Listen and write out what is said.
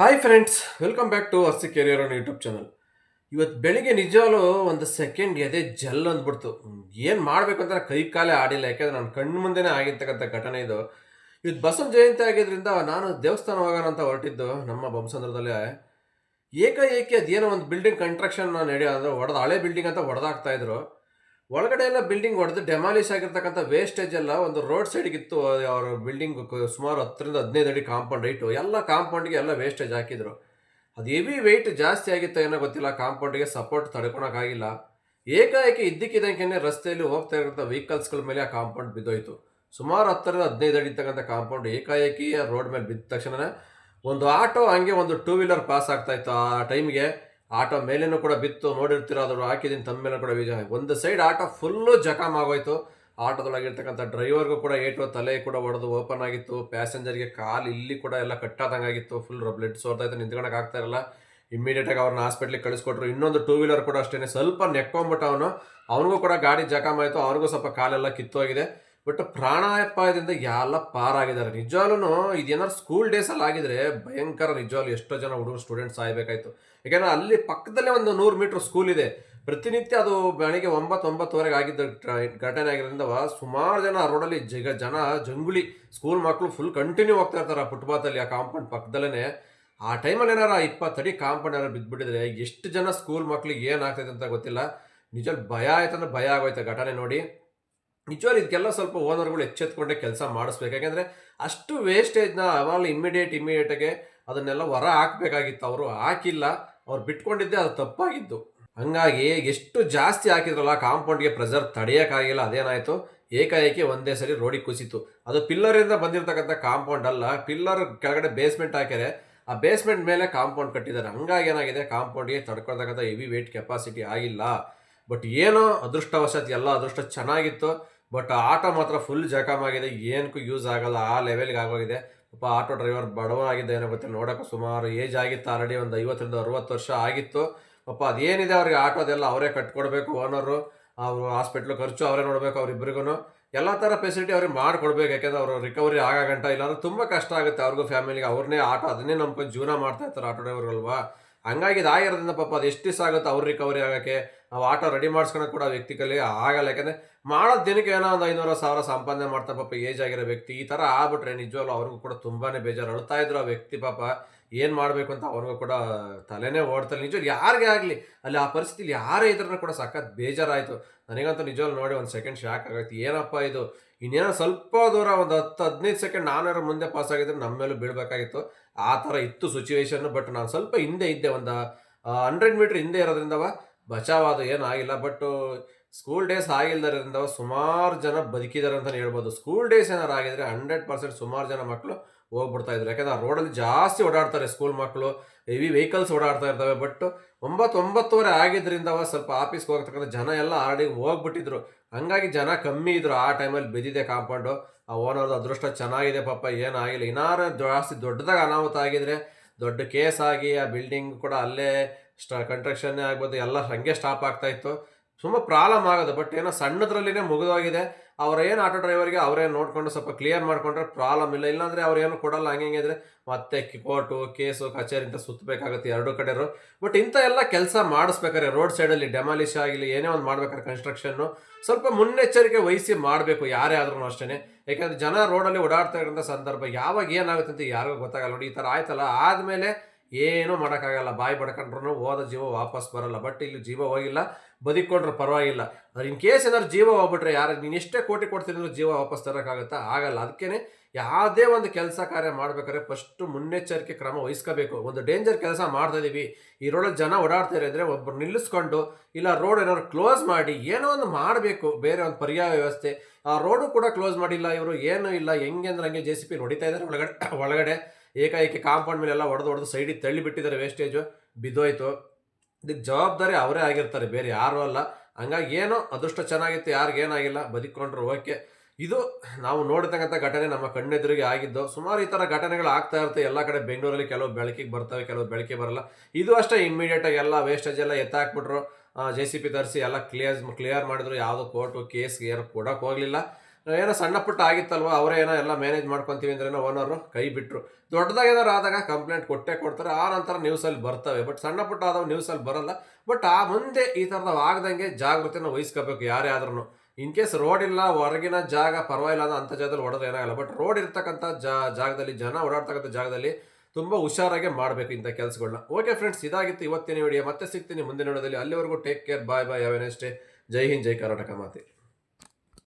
Hi friends, welcome back to RC career on YouTube channel. ಇವತ್ತು ಬೆಳಿಗ್ಗೆ ನಿಜವಾಗ್ಲೂ ಒಂದು ಸೆಕೆಂಡ್ ಎದೆ ಜಲ್ ಅಂದ್ಬಿಡ್ತು. ಏನು ಮಾಡಬೇಕು ಅಂತ ಕೈ ಕಾಲೇ ಆಡಿಲ್ಲ. ಯಾಕೆಂದ್ರೆ ನನ್ನ ಕಣ್ಣು ಮುಂದೆನೇ ಆಗಿರ್ತಕ್ಕಂಥ ಘಟನೆ ಇದು. ಇವತ್ತು ಬಸವ ಜಯಂತಿ ಆಗಿದ್ರಿಂದ ನಾನು ದೇವಸ್ಥಾನ ಹೋಗೋಣ ಅಂತ ಹೊರಟಿದ್ದು ನಮ್ಮ ಬೊಮ್ಮಸಂದ್ರದಲ್ಲೇ. ಏಕಾಏಕಿ ಅದೇನೋ ಒಂದು ಬಿಲ್ಡಿಂಗ್ ಕನ್ಸ್ಟ್ರಕ್ಷನ್ ನಡೆಯೋ ಅಂದ್ರೆ ಹೊಡೆದು ಹಳೆ ಬಿಲ್ಡಿಂಗ್ ಅಂತ ಹೊಡೆದಾಕ್ತಾ ಇದ್ರು. ಒಳಗಡೆ ಎಲ್ಲ ಬಿಲ್ಡಿಂಗ್ ಹೊಡೆದು ಡೆಮಾಲಿಷ್ ಆಗಿರ್ತಕ್ಕಂಥ ವೇಸ್ಟೇಜ್ ಎಲ್ಲ ಒಂದು ರೋಡ್ ಸೈಡ್ಗಿತ್ತು. ಅವ್ರ ಬಿಲ್ಡಿಂಗ್ ಸುಮಾರು 10ರಿಂದ 15 ಅಡಿ ಕಾಂಪೌಂಡ್ ಹೈಟು ಎಲ್ಲ ಕಾಂಪೌಂಡ್ಗೆ ಎಲ್ಲ ವೇಸ್ಟೇಜ್ ಹಾಕಿದ್ರು. ಅದು ಹೆವಿ ವೆಯ್ಟ್ ಜಾಸ್ತಿ ಆಗಿತ್ತು ಏನೋ ಗೊತ್ತಿಲ್ಲ, ಕಾಂಪೌಂಡ್ಗೆ ಸಪೋರ್ಟ್ ತಡ್ಕೊಳಕ್ಕಾಗಿಲ್ಲ. ಏಕಾಏಕಿ ಇದ್ದಕ್ಕಿದ್ದಂಗೆ ರಸ್ತೆಯಲ್ಲಿ ಹೋಗ್ತಾ ಇರೋಂಥ ವೆಹಿಕಲ್ಸ್ಗಳ ಮೇಲೆ ಆ ಕಾಂಪೌಂಡ್ ಬಿದ್ದೋಯ್ತು. ಸುಮಾರು 10ರಿಂದ 15 ಅಡಿ ತಕ್ಕಂಥ ಕಾಂಪೌಂಡ್ ಏಕಾಏಕಿ ರೋಡ್ ಮೇಲೆ ಬಿದ್ದ ತಕ್ಷಣ ಒಂದು ಆಟೋ ಹಂಗೆ ಒಂದು ಟೂ ವೀಲರ್ ಪಾಸ್ ಆಗ್ತಾ ಇತ್ತು. ಆ ಟೈಮ್ಗೆ ಆಟೋ ಮೇಲೇನೂ ಕೂಡ ಬಿತ್ತು, ನೋಡಿರ್ತೀರ, ಅದ್ರ ಹಾಕಿದ್ದೀನಿ ತಮ್ಮ ಮೇಲೆ ಕೂಡ ಒಂದು ಸೈಡ್ ಆಟೋ ಫುಲ್ಲು ಜಖಮ್ ಆಗೋಯ್ತು. ಆಟೋದೊಳಗಿರ್ತಕ್ಕಂಥ ಡ್ರೈವರ್ಗೂ ಕೂಡ ಏಟು, ತಲೆ ಕೂಡ ಹೊಡೆದು ಓಪನ್ ಆಗಿತ್ತು. ಪ್ಯಾಸೆಂಜರ್ಗೆ ಕಾಲು ಇಲ್ಲಿ ಕೂಡ ಎಲ್ಲ ಕಟ್ಟಾದಂಗಾಗಿತ್ತು. ಫುಲ್ ಬ್ಲಡ್ ಸೋರ್ತಾಯಿತ್ತು, ನಿಂತ್ಕೊಳಕ್ಕೆ ಆಗ್ತಾ ಇರಲ್ಲ. ಇಮ್ಮಿಡಿಯೇಟಾಗಿ ಅವ್ರನ್ನ ಹಾಸ್ಪಿಟ್ಲಿಗೆ ಕಳಿಸ್ಕೊಟ್ರು. ಇನ್ನೊಂದು ಟೂ ವೀಲರ್ ಕೂಡ ಅಷ್ಟೇ ಸ್ವಲ್ಪ ನೆಕ್ಕೊಂಬಿಟ್ಟು ಅವನಿಗೂ ಕೂಡ ಗಾಡಿ ಜಖಮ್ ಆಯಿತು. ಅವನಿಗೂ ಸ್ವಲ್ಪ ಕಾಲೆಲ್ಲ ಕಿತ್ತೋಗಿದೆ. ಬಟ್ ಪ್ರಾಣಾಪಾಯದಿಂದ ಎಲ್ಲ ಪಾರಾಗಿದ್ದಾರೆ. ನಿಜವಾಗ್ಲೂ ಇದೇನಾದ್ರು ಸ್ಕೂಲ್ ಡೇಸಲ್ಲಿ ಆಗಿದ್ರೆ ಭಯಂಕರ. ನಿಜವಾಗ್ಲೂ ಎಷ್ಟೋ ಜನ ಹುಡುಗರು ಸ್ಟೂಡೆಂಟ್ಸ್ ಆಗಬೇಕಾಯ್ತು. ಯಾಕೆಂದರೆ ಅಲ್ಲಿ ಪಕ್ಕದಲ್ಲೇ ಒಂದು 100 ಮೀಟ್ರ್ ಸ್ಕೂಲ್ ಇದೆ. ಪ್ರತಿನಿತ್ಯ ಅದು ಬೆಳಗ್ಗೆ 9-9:30 ಆಗಿದ್ದ ಘಟನೆ ಆಗಿರೋದ್ರಿಂದ ಸುಮಾರು ಜನ ಆ ರೋಡಲ್ಲಿ ಜನ ಜಂಗುಳಿ ಸ್ಕೂಲ್ ಮಕ್ಕಳು ಫುಲ್ ಕಂಟಿನ್ಯೂ ಹೋಗ್ತಾ ಇರ್ತಾರೆ ಆ ಫುಟ್ಪಾತಲ್ಲಿ, ಆ ಕಾಂಪೌಂಡ್ ಪಕ್ಕದಲ್ಲೇ. ಆ ಟೈಮಲ್ಲಿ ಏನಾರ 20 ಅಡಿ ಕಾಂಪೌಂಡ್ ಏನಾರು ಬಿದ್ದುಬಿಟ್ಟಿದ್ರೆ ಎಷ್ಟು ಜನ ಸ್ಕೂಲ್ ಮಕ್ಳಿಗೆ ಏನಾಗ್ತೈತೆ ಅಂತ ಗೊತ್ತಿಲ್ಲ. ನಿಜವಾಗ್ಲೂ ಭಯ ಆಯ್ತಂದ್ರೆ ಭಯ ಆಗೋಯ್ತು ಘಟನೆ ನೋಡಿ. ನಿಜವಾಗ್ಲೂ ಇದಕ್ಕೆಲ್ಲ ಸ್ವಲ್ಪ ಓನರ್ಗಳು ಎಚ್ಚೆತ್ಕೊಂಡೆ ಕೆಲಸ ಮಾಡಿಸ್ಬೇಕು. ಯಾಕೆಂದರೆ ಅಷ್ಟು ವೇಸ್ಟೇಜ್ನ ಅವಾಗ ಇಮ್ಮಿಡಿಯೇಟಾಗಿ ಅದನ್ನೆಲ್ಲ ಹೊರ ಹಾಕಬೇಕಾಗಿತ್ತು. ಅವರು ಹಾಕಿಲ್ಲ, ಅವ್ರು ಬಿಟ್ಕೊಂಡಿದ್ದೆ ಅದು ತಪ್ಪಾಗಿದ್ದು. ಹಂಗಾಗಿ ಎಷ್ಟು ಜಾಸ್ತಿ ಹಾಕಿದ್ರಲ್ಲ ಕಾಂಪೌಂಡ್ಗೆ ಪ್ರೆಷರ್ ತಡೆಯೋಕ್ಕಾಗಿಲ್ಲ. ಅದೇನಾಯಿತು, ಏಕಾಏಕಿ ಒಂದೇ ಸರಿ ರೋಡಿಗೆ ಕುಸಿತು. ಅದು ಪಿಲ್ಲರಿಂದ ಬಂದಿರತಕ್ಕಂಥ ಕಾಂಪೌಂಡ್ ಅಲ್ಲ, ಪಿಲ್ಲರ್ ಕೆಳಗಡೆ ಬೇಸ್ಮೆಂಟ್ ಹಾಕ್ಯಾರೆ, ಆ ಬೇಸ್ಮೆಂಟ್ ಮೇಲೆ ಕಾಂಪೌಂಡ್ ಕಟ್ಟಿದ್ದಾರೆ. ಹಂಗಾಗಿ ಏನಾಗಿದೆ, ಕಾಂಪೌಂಡ್ಗೆ ತಡ್ಕೊಳ್ತಕ್ಕಂಥ ಹೆವಿ ವೇಟ್ ಕೆಪಾಸಿಟಿ ಆಗಿಲ್ಲ. ಬಟ್ ಏನೋ ಅದೃಷ್ಟವಶಾತ್ ಎಲ್ಲ ಅದೃಷ್ಟ ಚೆನ್ನಾಗಿತ್ತು. ಬಟ್ ಆಟೋ ಮಾತ್ರ ಫುಲ್ ಜಖಮ್ ಆಗಿದೆ, ಏನಕ್ಕೂ ಯೂಸ್ ಆಗಲ್ಲ ಆ ಲೆವೆಲ್ಗೆ ಆಗೋಗಿದೆ. ಪಾಪ ಆಟೋ ಡ್ರೈವರ್ ಬಡವ ಆಗಿದ್ದ ಏನೋ ಗೊತ್ತಿಲ್ಲ, ನೋಡೋಕೆ ಸುಮಾರು ಏಜ್ ಆಗಿತ್ತು, ಆಲ್ರೆಡಿ ಒಂದು 50ರಿಂದ 60 ವರ್ಷ ಆಗಿತ್ತು. ಪಾಪ ಅದೇನಿದೆ ಅವ್ರಿಗೆ ಆಟೋದೆಲ್ಲ ಅವರೇ ಕಟ್ಕೊಡ್ಬೇಕು ಓನರು. ಅವರು ಹಾಸ್ಪಿಟ್ಲು ಖರ್ಚು ಅವರೇ ನೋಡಬೇಕು. ಅವರಿಬ್ಬರಿಗೂ ಎಲ್ಲ ಥರ ಫೆಸಿಲಿಟಿ ಅವ್ರಿಗೆ ಮಾಡಿಕೊಡ್ಬೇಕು. ಯಾಕೆಂದರೆ ಅವರು ರಿಕವರಿ ಆಗಂಟ ಇಲ್ಲಾಂದ್ರೆ ತುಂಬ ಕಷ್ಟ ಆಗುತ್ತೆ ಅವ್ರಿಗೂ, ಫ್ಯಾಮಿಲಿಗೆ. ಅವ್ರನ್ನೇ ಆಟೋ ಅದನ್ನೇ ನಂಬ್ಕೊಂಡು ಜೀವನ ಮಾಡ್ತಾ ಇರ್ತಾರೆ ಆಟೋ ಡ್ರೈವರ್ಗಲ್ವಾ. ಹಂಗಾಗಿ ಇದಾಗಿರೋದ್ರಿಂದ ಪಾಪ ಅದು ಎಷ್ಟು ದಿವಸ ಆಗುತ್ತೆ ಅವ್ರು ರಿಕವರಿ ಆಗೋಕ್ಕೆ. ನಾವು ಆಟೋ ರೆಡಿ ಮಾಡಿಸ್ಕೊಳಕ್ಕೆ ಕೂಡ ವ್ಯಕ್ತಿ ಕೈಲಿ ಆಗಲ್ಲ. ಯಾಕೆಂದರೆ ಮಾಡೋದು ದಿನಕ್ಕೆ ಏನೋ ಒಂದು 500-1000 ಸಂಪಾದನೆ ಮಾಡ್ತಾರೆ ಪಾಪ ಏಜ್ ಆಗಿರೋ ವ್ಯಕ್ತಿ. ಈ ಥರ ಆಗ್ಬಿಟ್ರೆ ನಿಜವಾಗ್ಲೂ ಅವ್ರಿಗೂ ಕೂಡ ತುಂಬಾ ಬೇಜಾರು. ಅಳ್ತಾ ಇದ್ರು ಆ ವ್ಯಕ್ತಿ ಪಾಪ. ಏನು ಮಾಡಬೇಕು ಅಂತ ಅವ್ರಿಗೂ ಕೂಡ ತಲೆನೇ ಓಡ್ತಾರೆ. ನಿಜವಾಗ್ಲೂ ಯಾರಿಗೇ ಆಗಲಿ ಅಲ್ಲಿ ಆ ಪರಿಸ್ಥಿತಿಲಿ ಯಾರೇ ಇದ್ರೂ ಕೂಡ ಸಖತ್ ಬೇಜಾರಾಯಿತು. ನನಗಂತೂ ನಿಜವಾಗ್ಲೂ ನೋಡಿ ಒಂದು ಸೆಕೆಂಡ್ ಶಾಕ್ ಆಗುತ್ತೆ. ಏನಪ್ಪ ಇದು, ಇನ್ನೇನೋ ಸ್ವಲ್ಪ ದೂರ ಒಂದು 10-15 ಸೆಕೆಂಡ್ ನಾನಾರು ಮುಂದೆ ಪಾಸ್ ಆಗಿದ್ರೆ ನಮ್ಮ ಮೇಲೂ ಬೀಳಬೇಕಾಗಿತ್ತು. ಆ ಥರ ಇತ್ತು ಸಿಚುವೇಶನ್ನು. ಬಟ್ ನಾನು ಸ್ವಲ್ಪ ಹಿಂದೆ ಇದ್ದೆ, ಒಂದು 100 ಮೀಟ್ರ್ ಹಿಂದೆ ಇರೋದ್ರಿಂದವ ಬಚಾವಾದ, ಏನೂ ಆಗಿಲ್ಲ. ಬಟ್ಟು ಸ್ಕೂಲ್ ಡೇಸ್ ಆಗಿಲ್ದರಿಂದ ಸುಮಾರು ಜನ ಬದುಕಿದ್ದಾರೆ ಅಂತಲೇ ಹೇಳ್ಬೋದು. ಸ್ಕೂಲ್ ಡೇಸ್ ಏನಾರು ಆಗಿದ್ರೆ 100% ಸುಮಾರು ಜನ ಮಕ್ಕಳು ಹೋಗ್ಬಿಡ್ತಾ ಇದ್ರು. ಯಾಕಂದರೆ ಆ ರೋಡಲ್ಲಿ ಜಾಸ್ತಿ ಓಡಾಡ್ತಾರೆ ಸ್ಕೂಲ್ ಮಕ್ಕಳು, ಹೆವಿ ವೆಹಿಕಲ್ಸ್ ಓಡಾಡ್ತಾ ಇರ್ತವೆ. ಬಟ್ 9-9:30 ಆಗಿದ್ರಿಂದ ಸ್ವಲ್ಪ ಆಫೀಸ್ಗೆ ಹೋಗ್ತಕ್ಕಂಥ ಜನ ಎಲ್ಲ ಆಲ್ರೆಡಿ ಹೋಗ್ಬಿಟ್ಟಿದ್ರು. ಹಂಗಾಗಿ ಜನ ಕಮ್ಮಿ ಇದ್ರು. ಆ ಟೈಮಲ್ಲಿ ಬಿದ್ದಿದೆ ಕಾಂಪೌಂಡು. ಆ ಓನರ್ದು ಅದೃಷ್ಟ ಚೆನ್ನಾಗಿದೆ ಪಾಪ, ಏನಾಗಿಲ್ಲ. ಇನ್ನಾರು ಜಾಸ್ತಿ ದೊಡ್ಡದಾಗಿ ಅನಾಹುತ ಆಗಿದ್ರೆ, ದೊಡ್ಡ ಕೇಸ್ ಆಗಿ ಆ ಬಿಲ್ಡಿಂಗ್ ಕೂಡ ಅಲ್ಲೇ ಕನ್ಸ್ಟ್ರಕ್ಷನ್ನೇ ಆಗ್ಬೋದು, ಎಲ್ಲ ಹಾಗೆ ಸ್ಟಾಪ್ ಆಗ್ತಾಯಿತ್ತು. ತುಂಬ ಪ್ರಾಬ್ಲಮ್ ಆಗೋದು. ಬಟ್ ಏನೋ ಸಣ್ಣದ್ರಲ್ಲಿನೇ ಮುಗಿದೋಗಿದೆ. ಏನು ಆಟೋ ಡ್ರೈವರ್ಗೆ ಅವರೇ ನೋಡಿಕೊಂಡು ಸ್ವಲ್ಪ ಕ್ಲಿಯರ್ ಮಾಡಿಕೊಂಡ್ರೆ ಪ್ರಾಬ್ಲಮ್ ಇಲ್ಲ. ಇಲ್ಲಾಂದರೆ ಅವ್ರು ಏನು ಕೊಡಲ್ಲ. ಹಂಗೆ ಇದ್ರೆ ಮತ್ತೆ ಕೋರ್ಟು ಕೇಸು ಕಚೇರಿ ಅಂತ ಸುತ್ತಬೇಕಾಗುತ್ತೆ ಎರಡೂ ಕಡೆಯವರು. ಬಟ್ ಇಂಥ ಎಲ್ಲ ಕೆಲಸ ಮಾಡಿಸ್ಬೇಕಾದ್ರೆ ರೋಡ್ ಸೈಡಲ್ಲಿ ಡೆಮಾಲಿಷ್ ಆಗಲಿ ಏನೇ ಒಂದು ಮಾಡ್ಬೇಕಾದ್ರೆ ಕನ್ಸ್ಟ್ರಕ್ಷನ್ನು ಸ್ವಲ್ಪ ಮುನ್ನೆಚ್ಚರಿಕೆ ವಹಿಸಿ ಮಾಡಬೇಕು, ಯಾರೇ ಆದ್ರೂ ಅಷ್ಟೇ. ಯಾಕಂದರೆ ಜನ ರೋಡಲ್ಲಿ ಓಡಾಡ್ತಾ ಇರೋಂಥ ಸಂದರ್ಭ ಯಾವಾಗ ಏನಾಗುತ್ತೆ ಅಂತ ಯಾರಿಗೂ ಗೊತ್ತಾಗಲ್ಲ. ನೋಡಿ ಈ ಥರ ಆಯ್ತಲ್ಲ, ಆದಮೇಲೆ ಏನೂ ಮಾಡೋಕ್ಕಾಗಲ್ಲ. ಬಾಯಿ ಬಡ್ಕೊಂಡ್ರು ಹೋದ ಜೀವ ವಾಪಸ್ ಬರಲ್ಲ. ಬಟ್ ಇಲ್ಲಿ ಜೀವ ಹೋಗಿಲ್ಲ, ಬದುಕೊಂಡ್ರೆ ಪರವಾಗಿಲ್ಲ. ಅದು ಇನ್ ಕೇಸ್ ಏನಾದ್ರು ಜೀವ ಹೋಗ್ಬಿಟ್ರೆ ನೀನು ಎಷ್ಟೇ ಕೋಟಿ ಕೊಡ್ತಿದ್ರು ಜೀವ ವಾಪಸ್ ತರೋಕ್ಕಾಗುತ್ತಾ? ಆಗಲ್ಲ. ಅದಕ್ಕೇ ಯಾವುದೇ ಒಂದು ಕೆಲಸ ಕಾರ್ಯ ಮಾಡ್ಬೇಕಾದ್ರೆ ಫಸ್ಟು ಮುನ್ನೆಚ್ಚರಿಕೆ ಕ್ರಮ ವಹಿಸ್ಕೋಬೇಕು. ಒಂದು ಡೇಂಜರ್ ಕೆಲಸ ಮಾಡ್ತಾ ಇದೀವಿ, ಈ ರೋಡಲ್ಲಿ ಜನ ಓಡಾಡ್ತಾರೆ ಅಂದರೆ ಒಬ್ಬರು ನಿಲ್ಲಿಸ್ಕೊಂಡು, ಇಲ್ಲ ರೋಡ್ ಏನಾದ್ರು ಕ್ಲೋಸ್ ಮಾಡಿ ಏನೋ ಒಂದು ಮಾಡಬೇಕು, ಬೇರೆ ಒಂದು ಪರ್ಯಾಯ ವ್ಯವಸ್ಥೆ. ಆ ರೋಡು ಕೂಡ ಕ್ಲೋಸ್ ಮಾಡಿಲ್ಲ ಇವರು, ಏನೂ ಇಲ್ಲ. ಹೆಂಗೆ ಅಂದ್ರೆ ಹಂಗೆ JCB ಹೊಡಿತಾ ಇದ್ದಾರೆ ಒಳಗಡೆ ಏಕಾಏಕಿ ಕಾಂಪೌಂಡ್ ಮೇಲೆ ಎಲ್ಲ ಹೊಡೆದು ಸೈಡಿಗೆ ತಳ್ಳಿ ಬಿಟ್ಟಿದ್ದಾರೆ. ವೇಸ್ಟೇಜು ಬಿದ್ದೋಯ್ತು. ಇದಕ್ಕೆ ಜವಾಬ್ದಾರಿ ಅವರೇ ಆಗಿರ್ತಾರೆ, ಬೇರೆ ಯಾರೂ ಅಲ್ಲ. ಹಂಗಾಗಿ ಏನೋ ಅದೃಷ್ಟ ಚೆನ್ನಾಗಿತ್ತು, ಯಾರಿಗೇನಾಗಿಲ್ಲ, ಬದುಕೊಂಡ್ರು ಓಕೆ. ಇದು ನಾವು ನೋಡ್ತಕ್ಕಂಥ ಘಟನೆ ನಮ್ಮ ಕಣ್ಣೆದುರಿಗೆ ಆಗಿದ್ದು. ಸುಮಾರು ಈ ಥರ ಘಟನೆಗಳು ಆಗ್ತಾ ಇರುತ್ತೆ ಎಲ್ಲ ಕಡೆ. ಬೆಂಗಳೂರಲ್ಲಿ ಕೆಲವು ಬೆಳಕಿಗೆ ಬರ್ತವೆ, ಕೆಲವು ಬೆಳಕಿಗೆ ಬರಲ್ಲ. ಇದು ಅಷ್ಟೇ, ಇಮ್ಮಿಡಿಯೇಟಾಗಿ ಎಲ್ಲ ವೇಸ್ಟೇಜ್ ಎಲ್ಲ ಎತ್ತಾಕ್ಬಿಟ್ರು. JCB ತರಿಸಿ ಎಲ್ಲ ಕ್ಲಿಯರ್ ಮಾಡಿದ್ರು. ಯಾವುದೋ ಕೋರ್ಟು ಕೇಸ್ಗೆ ಏನು ಕೊಡೋಕೆ ಹೋಗಲಿಲ್ಲ. ಏನೋ ಸಣ್ಣ ಪುಟ್ಟ ಆಗಿತ್ತಲ್ವ, ಅವರೇ ಏನೋ ಎಲ್ಲ ಮ್ಯಾನೇಜ್ ಮಾಡ್ಕೊತೀವಿ ಅಂದ್ರೇನೋ ಓನರು ಕೈ ಬಿಟ್ಟರು. ದೊಡ್ಡದಾಗೇನಾರು ಆದಾಗ ಕಂಪ್ಲೇಂಟ್ ಕೊಟ್ಟೇ ಕೊಡ್ತಾರೆ, ಆ ನಂತರ ನ್ಯೂಸಲ್ಲಿ ಬರ್ತವೆ. ಬಟ್ ಸಣ್ಣ ಪುಟ್ಟ ಆದವು ನ್ಯೂಸಲ್ಲಿ ಬರಲ್ಲ. ಬಟ್ ಆ ಮುಂದೆ ಈ ಥರದವು ಆಗದಂಗೆ ಜಾಗೃತಿನ ವಹಿಸ್ಕೋಬೇಕು ಯಾರೇ ಆದ್ರೂ. ಇನ್ ಕೇಸ್ ರೋಡ್ ಇಲ್ಲ, ಹೊರಗಿನ ಜಾಗ ಪರವಾಗಿಲ್ಲ ಅಂದ್ರೆ ಅಂಥ ಜಾಗದಲ್ಲಿ ಹೊಡೆದ್ರೆ ಏನಾಗಲ್ಲ. ಬಟ್ ರೋಡ್ ಇರ್ತಕ್ಕಂಥ ಜಾಗದಲ್ಲಿ, ಜನ ಓಡಾಡ್ತಕ್ಕಂಥ ಜಾಗದಲ್ಲಿ ತುಂಬ ಹುಷಾರಾಗೆ ಮಾಡಬೇಕು ಇಂಥ ಕೆಲಸಗಳನ್ನ. ಓಕೆ ಫ್ರೆಂಡ್ಸ್, ಇದಾಗಿತ್ತು ಇವತ್ತಿನ ವಿಡಿಯೋ. ಮತ್ತೆ ಸಿಗ್ತೀನಿ ಮುಂದಿನ ವಿಡಿಯೋದಲ್ಲಿ. ಅಲ್ಲಿವರೆಗೂ take care, bye bye, have a nice day. Jai Hind, Jai Karnataka ಮಾತೆ.